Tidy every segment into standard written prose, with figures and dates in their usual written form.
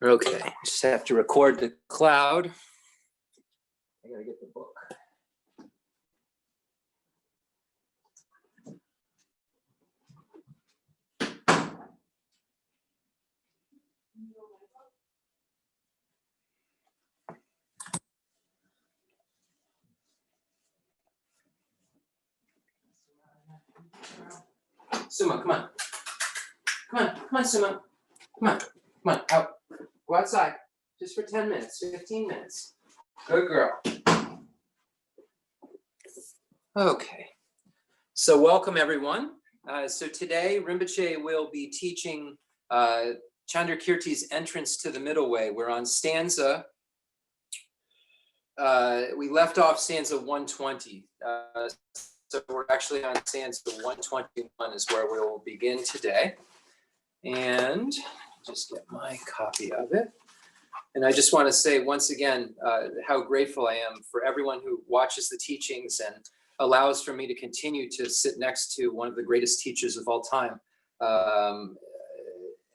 Okay, just have to record the cloud. I gotta get the book. Suma, come on. Come on, Suma. Come on, out. Go outside, just for 10 minutes, 15 minutes. Good girl. Okay, so welcome everyone. So today Rinpoche will be teaching Chandrakirti's Entrance to the Middle Way. We're on stanza, we left off stanza 120. So we're actually on stanza 121 is where we will begin today. And just get my copy of it. And I just want to say once again how grateful I am for everyone who watches the teachings and allows for me to continue to sit next to one of the greatest teachers of all time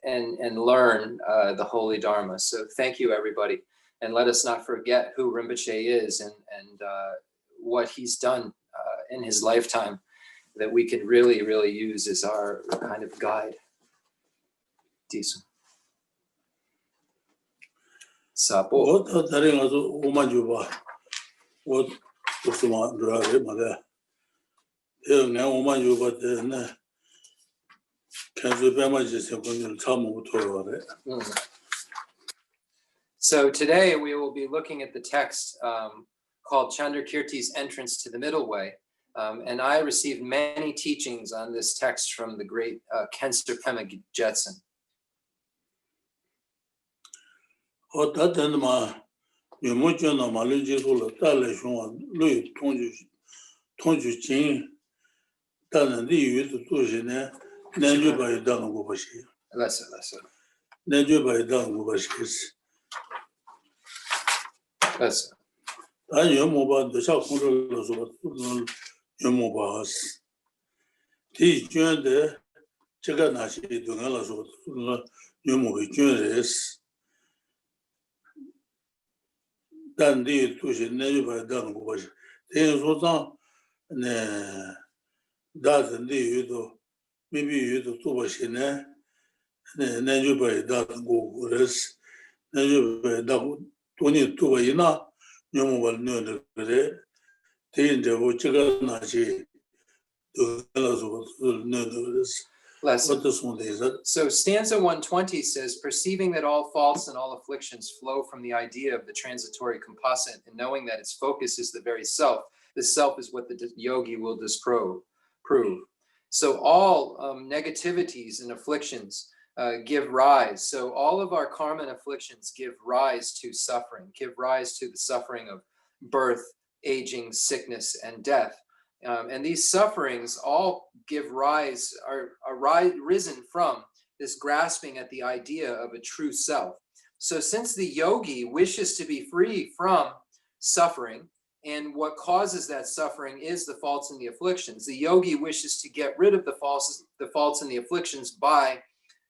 and learn the Holy Dharma. So thank you, everybody. And let us not forget who Rinpoche is and what he's done in his lifetime that we can really, really use as our kind of guide. Decent. Sapo. What daring as Omajuba? What was the one drive, mother? Now Omajuba, then Khensur Rinpoche is going to tell. So today we will be looking at the text called Chandrakirti's Entrance to the Middle Way. And I received many teachings on this text from the great Khensur Rinpoche Jetson. Oh, that then my you much on the Malaysia will tell us on Louis Tonju Jing, Tan Li to Tujine, Nanju by Dang Gubashi. Lesser. Nanju by Dang Gubashis. Lesser. I am about the South Controllers of Yomobas. Tea joined the Chaganashi to Galas of Yomobi Jones. Dan di tu shi ne yu ba dan gu ba shi ten so zang ne da zhen di yu do mi bi yu do tu ba shi ne ne yu ba da gu res ne yu ba da tu ni tu ba ina nyu mo ba ne de re ten de bo che ga na shi do la so ne de res. So stanza 120 says, perceiving that all faults and all afflictions flow from the idea of the transitory composite and knowing that its focus is the very self, this self is what the yogi will disprove. So all negativities and afflictions give rise. So all of our karma and afflictions give rise to suffering, give rise to the suffering of birth, aging, sickness, and death. And these sufferings all give rise, are risen from this grasping at the idea of a true self. So since the yogi wishes to be free from suffering, and what causes that suffering is the faults and the afflictions, the yogi wishes to get rid of the faults and the afflictions by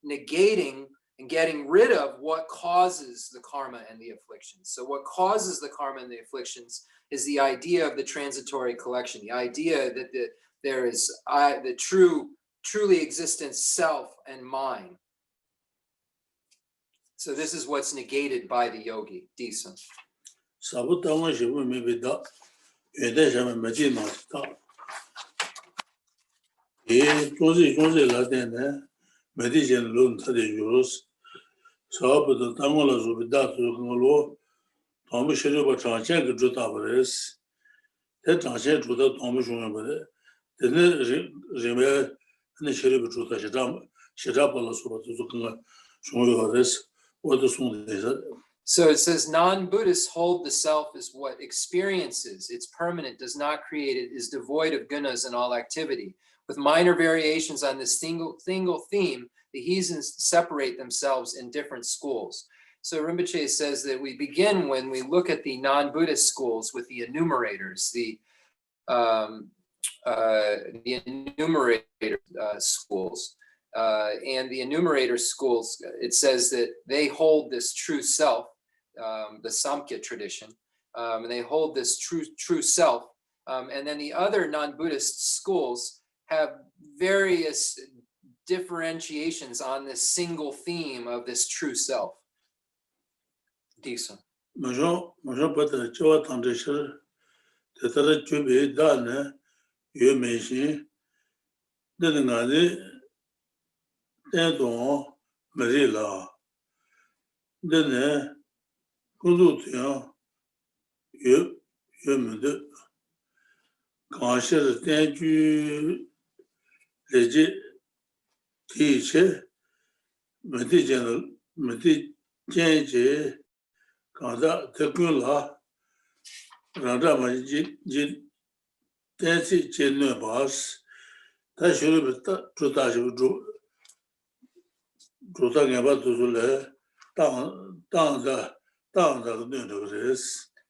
negating and getting rid of what causes the karma and the afflictions. So what causes the karma and the afflictions is the idea of the transitory collection, the idea that there is the truly existent self and mind. So this is what's negated by the yogi. Decent. So it says non-Buddhists hold the self as what experiences, it's permanent, does not create it, is devoid of gunas and all activity. With minor variations on this single theme, the heathens separate themselves in different schools. So Rinpoche says that we begin when we look at the non-Buddhist schools with the enumerators, the enumerator schools. And the enumerator schools, it says that they hold this true self, the Samkhya tradition, and they hold this true self. And then the other non-Buddhist schools have various differentiations on this single theme of this true self. Decent.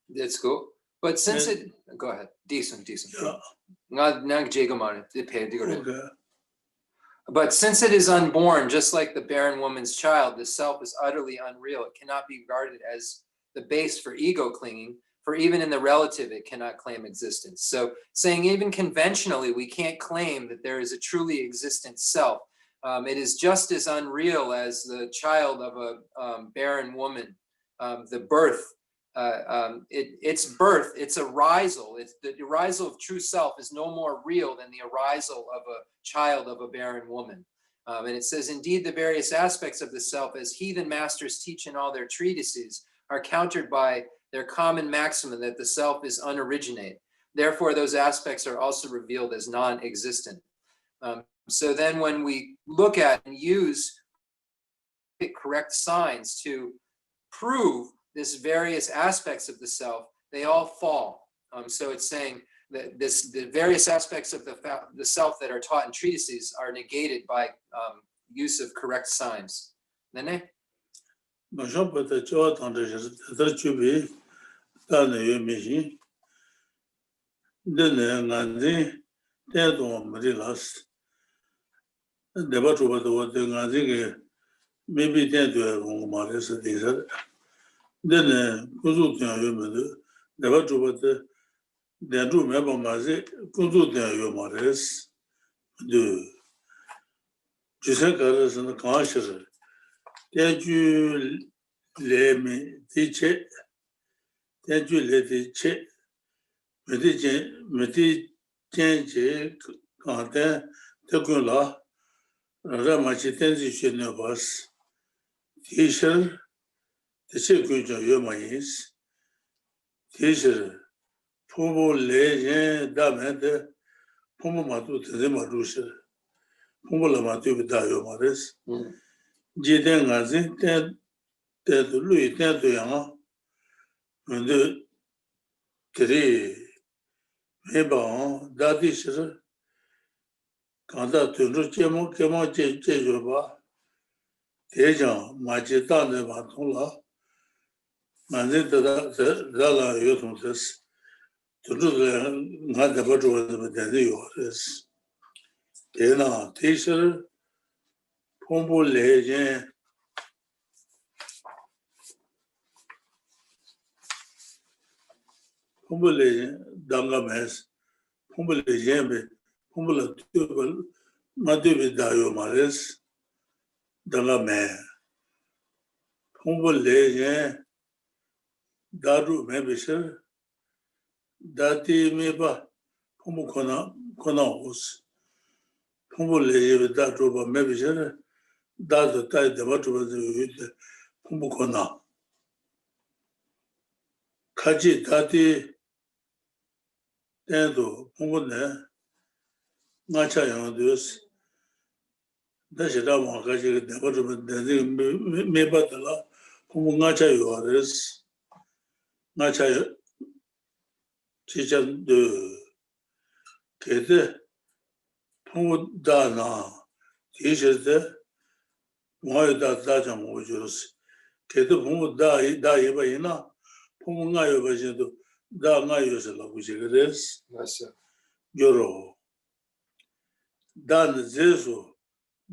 That's cool. But since it, go ahead. Decent. But since it is unborn, just like the barren woman's child, the self is utterly unreal. It cannot be regarded as the base for ego clinging, for even in the relative, it cannot claim existence. So saying even conventionally, we can't claim that there is a truly existent self. It is just as unreal as the child of a barren woman, the birth. Its birth, its arisal, the arisal of true self is no more real than the arisal of a child of a barren woman. And it says, indeed, the various aspects of the self, as heathen masters teach in all their treatises, are countered by their common maxim that the self is unoriginate. Therefore, those aspects are also revealed as non-existent. So then when we look at and use correct signs to prove this various aspects of the self, they all fall. So it's saying that the various aspects of the self that are taught in treatises are negated by use of correct signs. Nene?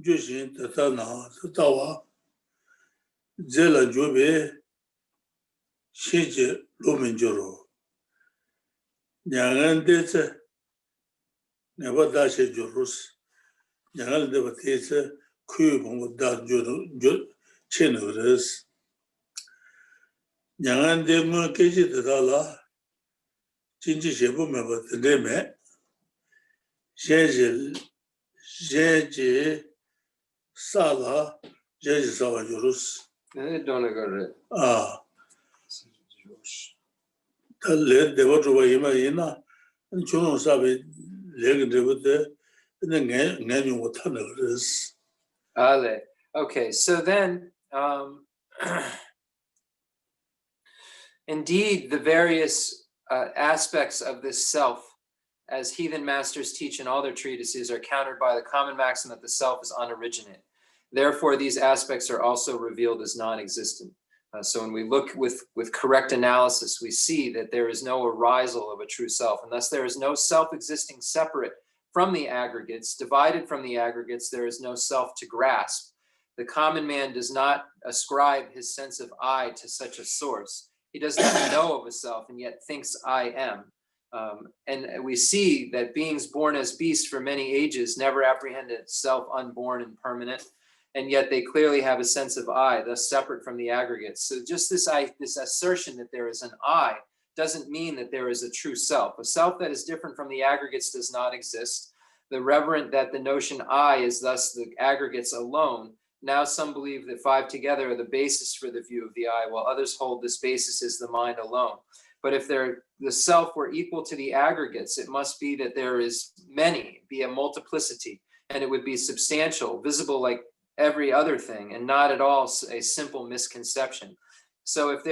Jushin Tatana, Tawa, Zela Jube, Shiji Luminjoro. Nyangan Dece, never dashe Jorus. Nyangan Devatese, Kuyung that Chenrezig. Nyangan de Munkeji Dala, Jinji Shebu Member the Deme, Jeje Sala, Jeje Sawa Jorus. Ah, the lead the water way in and Chuno Sabi, leg de and then Nanu Watanas. Ale. Okay, so then, indeed, the various aspects of this self, as heathen masters teach in all their treatises, are countered by the common maxim that the self is unoriginate. Therefore, these aspects are also revealed as non-existent. So when we look with correct analysis, we see that there is no arisal of a true self, and thus there is no self existing separate from the aggregates. Divided from the aggregates, there is no self to grasp. The common man does not ascribe his sense of I to such a source. He does not know of a self and yet thinks I am. And we see that beings born as beasts for many ages never apprehended self unborn and permanent, and yet they clearly have a sense of I, thus separate from the aggregates. So just this assertion that there is an I doesn't mean that there is a true self. A self that is different from the aggregates does not exist. The reverent that the notion I is thus the aggregates alone. Now some believe that five together are the basis for the view of the I, while others hold this basis is the mind alone. But if the self were equal to the aggregates, it must be that there is many, be a multiplicity, and it would be substantial, visible like every other thing, and not at all a simple misconception. So if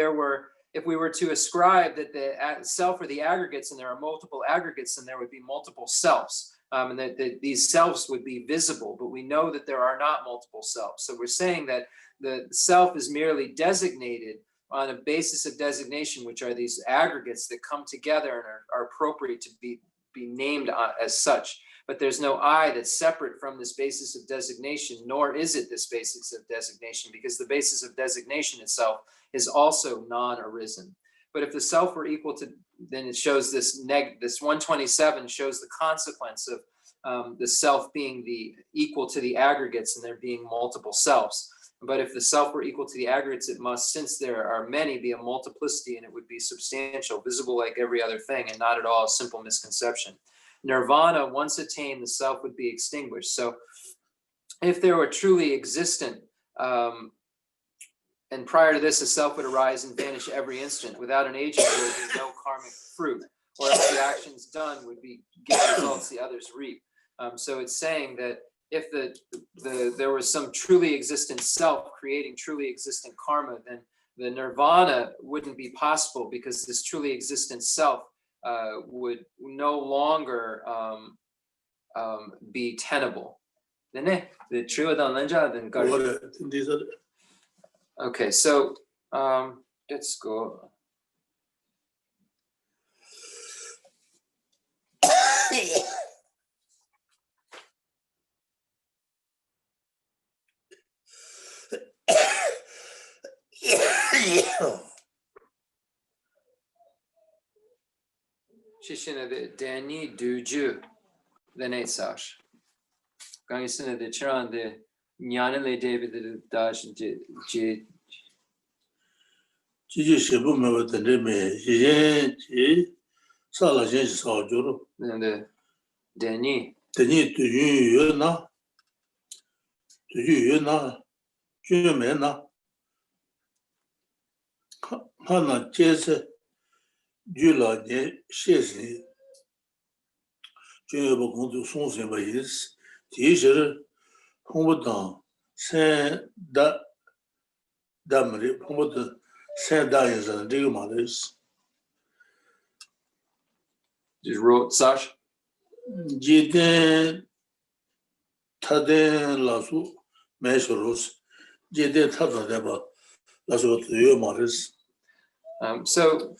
we were to ascribe that the self are the aggregates and there are multiple aggregates, then there would be multiple selves. And that these selves would be visible, but we know that there are not multiple selves. So we're saying that the self is merely designated on a basis of designation, which are these aggregates that come together and are appropriate to be named as such. But there's no I that's separate from this basis of designation, nor is it this basis of designation, because the basis of designation itself is also non-arisen. But if the self were equal to, then it shows this 127 shows the consequence of the self being equal to the aggregates and there being multiple selves. But if the self were equal to the aggregates, it must, since there are many, be a multiplicity, and it would be substantial, visible like every other thing, and not at all a simple misconception. Nirvana, once attained, the self would be extinguished. So if there were truly existent, and prior to this, a self would arise and vanish every instant. Without an agent, there would be no karmic fruit, or else the actions done would be give results the others reap. So it's saying that if there was some truly existent self creating truly existent karma, then the nirvana wouldn't be possible, because this truly existent self would no longer be tenable. Okay, so let's go. Shishina de Danny Duju, the Netsash. Gangisina de Chiran de Nyanale David de Dash J. Jiji Shebu Meva Tendeme, Yen, Sala Jen Sao Juru. And the Danny. Teni to you na, Jumena, Hana Jesse, Jula de Shesi, Jumbo going to Sons in Bayes, Teacher, Homedan, Saint Damri, Homedan, Saint Dias and Digmalis. Just wrote Sash. Jiden Taden Lasu, Meshoros, Jiden Tadadeba, Lasu to you, Morris. So,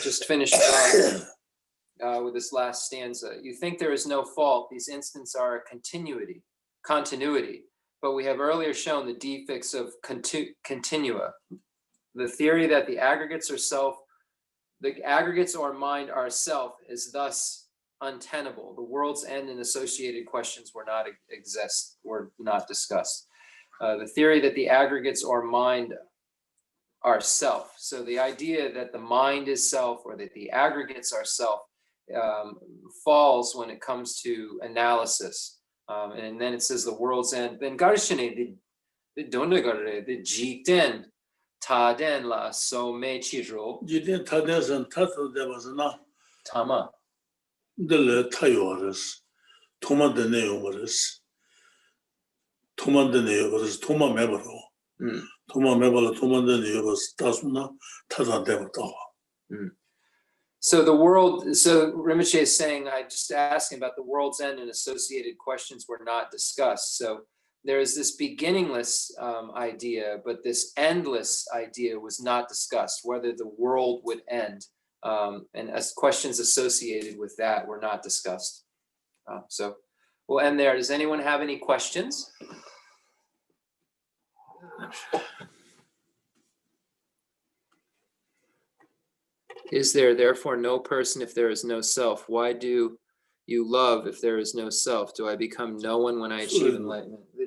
just finish with this last stanza. You think there is no fault. These instants are a continuity. continuity, but we have earlier shown the defects of continua. The theory that the aggregates or mind are self is thus untenable. The world's end and associated questions were not discussed. The theory that the aggregates or mind are self. So the idea that the mind is self or that the aggregates are self falls when it comes to analysis. And then it says the world's end. Then Garshine, the Dondagare, the Jikden, Taden la so me chidro. Jiden Taden Tato there was not Tama. the Tayoris, Toma de Neoris, Toma de Neoris, Toma Mebro, Toma Mebala, Toma de Neoris, Tasuna, Tata Devatawa. So the world, so Rinpoche is saying, I just asking about the world's end and associated questions were not discussed. So there is this beginningless idea, but this endless idea was not discussed, whether the world would end. And as questions associated with that were not discussed. So we'll end there. Does anyone have any questions? Is there therefore no person if there is no self? Why do you love if there is no self? Do I become no one when I achieve enlightenment? The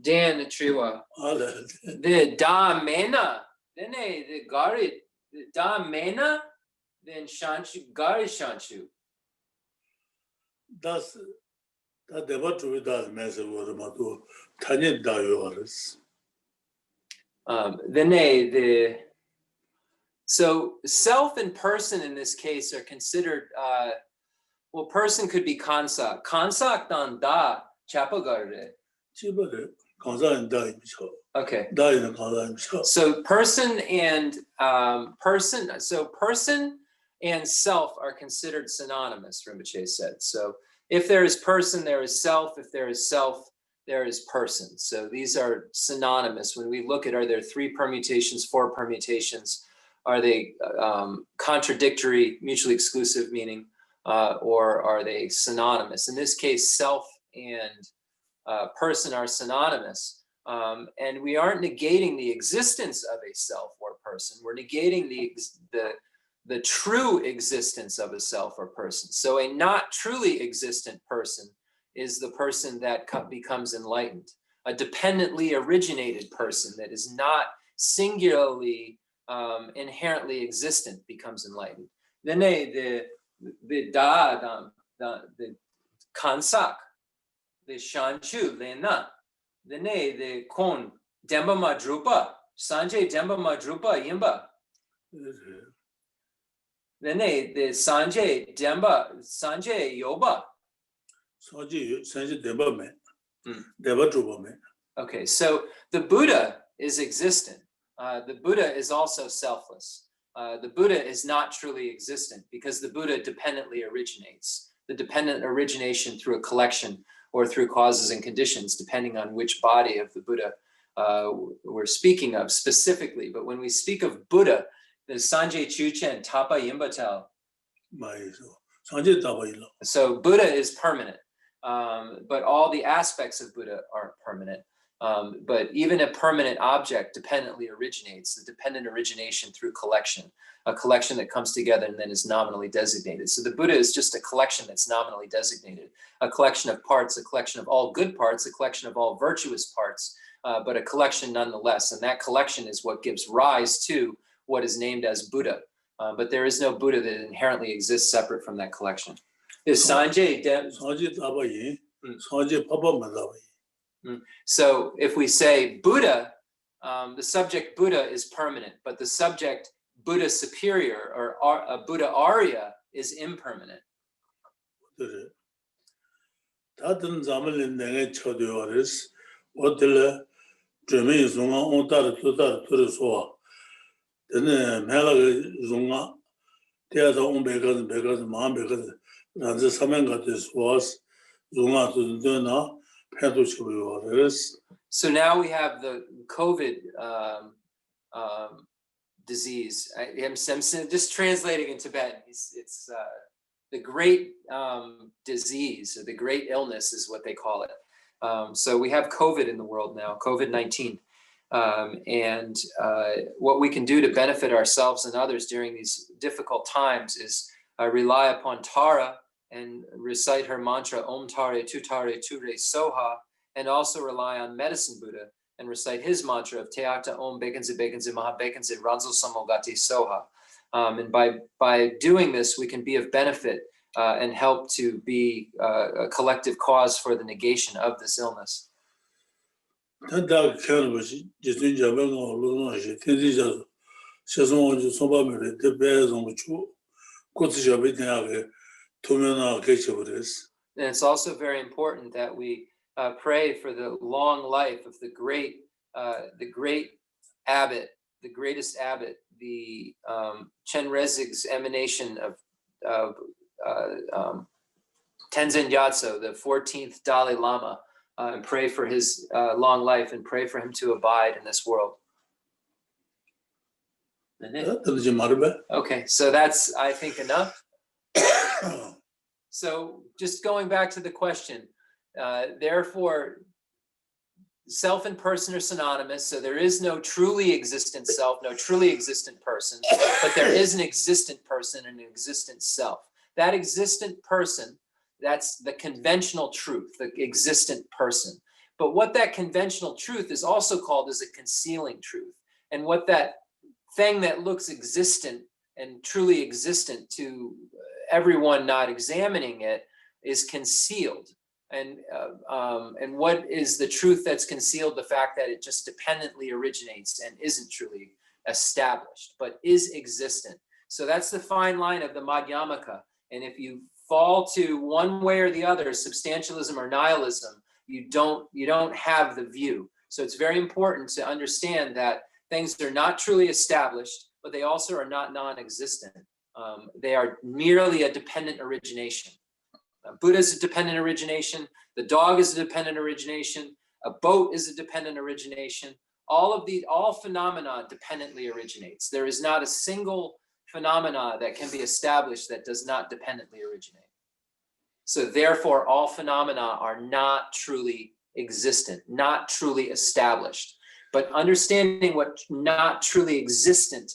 Dan the Triwa. The Da Mena. Then the Garit. The Da Mena. Then Shanchu Gari Shanchu. That's that the what we does message with Matu Tanya Dayoris. Then the so self and person in this case are considered well, person could be kansak. Kansak dan da chapagarde. Okay. So person and self are considered synonymous, Rinpoche said. So if there is person, there is self. If there is self, there is person. So these are synonymous. When we look at, are there 3 permutations, 4 permutations? Are they contradictory, mutually exclusive meaning, or are they synonymous? In this case, self and person are synonymous. And we aren't negating the existence of a self or person. We're negating the true existence of a self or person. So a not truly existent person is the person that becomes enlightened. A dependently originated person that is not singularly inherently existent becomes enlightened. Then the kansak, the shanchu, then the kon demba madrupa, sanje demba madrupa yimba. Then the sanje demba sanje yoba. Sanje demba me, demba drupa me. Okay, so the Buddha is existent. The Buddha is also selfless. The Buddha is not truly existent because the Buddha dependently originates. The dependent origination through a collection or through causes and conditions, depending on which body of the Buddha we're speaking of specifically. But when we speak of Buddha, the Sanjay Chuchen Tapa Yimbatel. So Buddha is permanent, but all the aspects of Buddha aren't permanent. But even a permanent object dependently originates, the dependent origination through collection, a collection that comes together and then is nominally designated. So the Buddha is just a collection that's nominally designated, a collection of parts, a collection of all good parts, a collection of all virtuous parts, but a collection nonetheless. And that collection is what gives rise to what is named as Buddha. But there is no Buddha that inherently exists separate from that collection. So if we say Buddha, the subject Buddha is permanent, but the subject Buddha superior or Buddha Arya is impermanent. So now we have the COVID disease. I'm just translating in Tibetan. It's the great disease, or the great illness is what they call it. So we have COVID in the world now, COVID-19. And what we can do to benefit ourselves and others during these difficult times is rely upon Tara and recite her mantra, Om Tare Tutare Ture Soha, and also rely on Medicine Buddha and recite his mantra of Teata Om Bekenze Bekenze Maha Bekenze Ranzo Samogati Soha. And by doing this, we can be of benefit and help to be a collective cause for the negation of this illness. 단다 캐르버지 지진 잡아가 올라오는 텐지자 세상을 소바메를 대배송 주 고치셔야 되나게 도면아 계셔버렸어. And it's also very important that we pray for the long life of the great abbot, the greatest abbot, the Chenrezig's emanation of Tenzin Gyatso, the 14th Dalai Lama, and pray for his long life and pray for him to abide in this world. Okay, so that's, I think, enough. So just going back to the question, therefore, self and person are synonymous, so there is no truly existent self, no truly existent person, but there is an existent person and an existent self. That existent person, that's the conventional truth, the existent person. But what that conventional truth is also called is a concealing truth. And what that thing that looks existent and truly existent to everyone not examining it is concealed. And what is the truth that's concealed? The fact that it just dependently originates and isn't truly established, but is existent. So that's the fine line of the Madhyamaka. And if you fall to one way or the other, substantialism or nihilism, you don't have the view. So it's very important to understand that things are not truly established, but they also are not non-existent. They are merely a dependent origination. Buddha is a dependent origination. The dog is a dependent origination. A boat is a dependent origination. All phenomena dependently originates. There is not a single phenomena that can be established that does not dependently originate. So therefore, all phenomena are not truly existent, not truly established. But understanding what not truly existent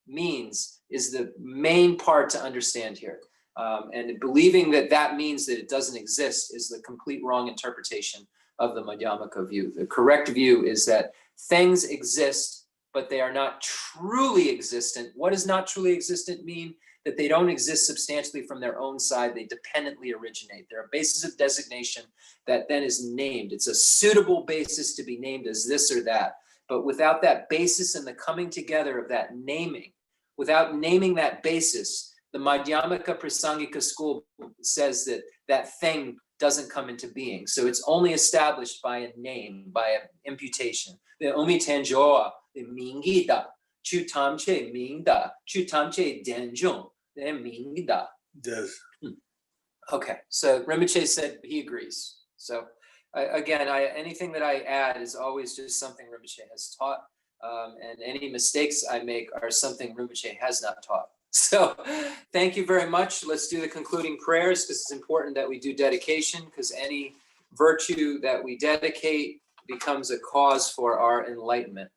means is the main part to understand here. And believing that that means that it doesn't exist is the complete wrong interpretation of the Madhyamaka view. The correct view is that things exist, but they are not truly existent. What does not truly existent mean? That they don't exist substantially from their own side. They dependently originate. They're a basis of designation that then is named. It's a suitable basis to be named as this or that. But without that basis and the coming together of that naming, without naming that basis, the Madhyamaka Prasangika school says that that thing doesn't come into being. So it's only established by a name, by an imputation. The Omi Tanjoa, the Mingida, Chu Tamche Mingda, Chu Tamche Denjung, the Mingda. Yes. Okay, so Rinpoche said he agrees. So again, anything that I add is always just something Rinpoche has taught. And any mistakes I make are something Rinpoche has not taught. So thank you very much. Let's do the concluding prayers because it's important that we do dedication because any virtue that we dedicate becomes a cause for our enlightenment.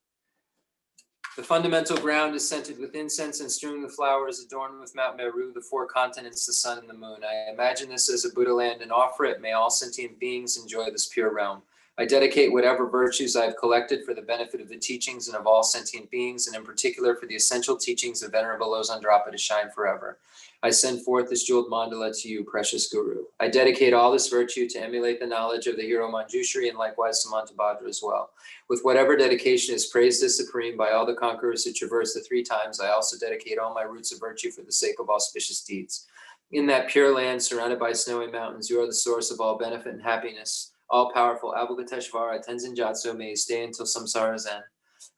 The fundamental ground is scented with incense and strewn with flowers, adorned with Mount Meru, the four continents, the sun and the moon. I imagine this as a Buddha land and offer it. May all sentient beings enjoy this pure realm. I dedicate whatever virtues I have collected for the benefit of the teachings and of all sentient beings, and in particular for the essential teachings of Venerable Losang Drakpa to shine forever. I send forth this jeweled mandala to you, precious Guru. I dedicate all this virtue to emulate the knowledge of the hero Manjushri and likewise Samantabhadra as well. With whatever dedication is praised as supreme by all the conquerors who traverse the three times, I also dedicate all my roots of virtue for the sake of auspicious deeds. In that pure land surrounded by snowy mountains, you are the source of all benefit and happiness. All-powerful Avalokiteshvara Tenzin Gyatso may stay until samsara's end.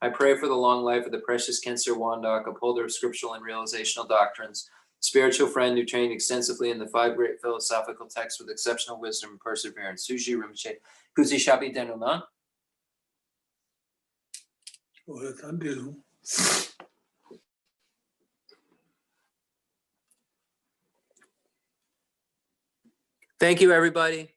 I pray for the long life of the precious Khensur Wandak, upholder of scriptural and realizational doctrines, spiritual friend who trained extensively in the five great philosophical texts with exceptional wisdom and perseverance. Suji Rinpoche, Kuzi Shabi Denuma. Thank you, everybody.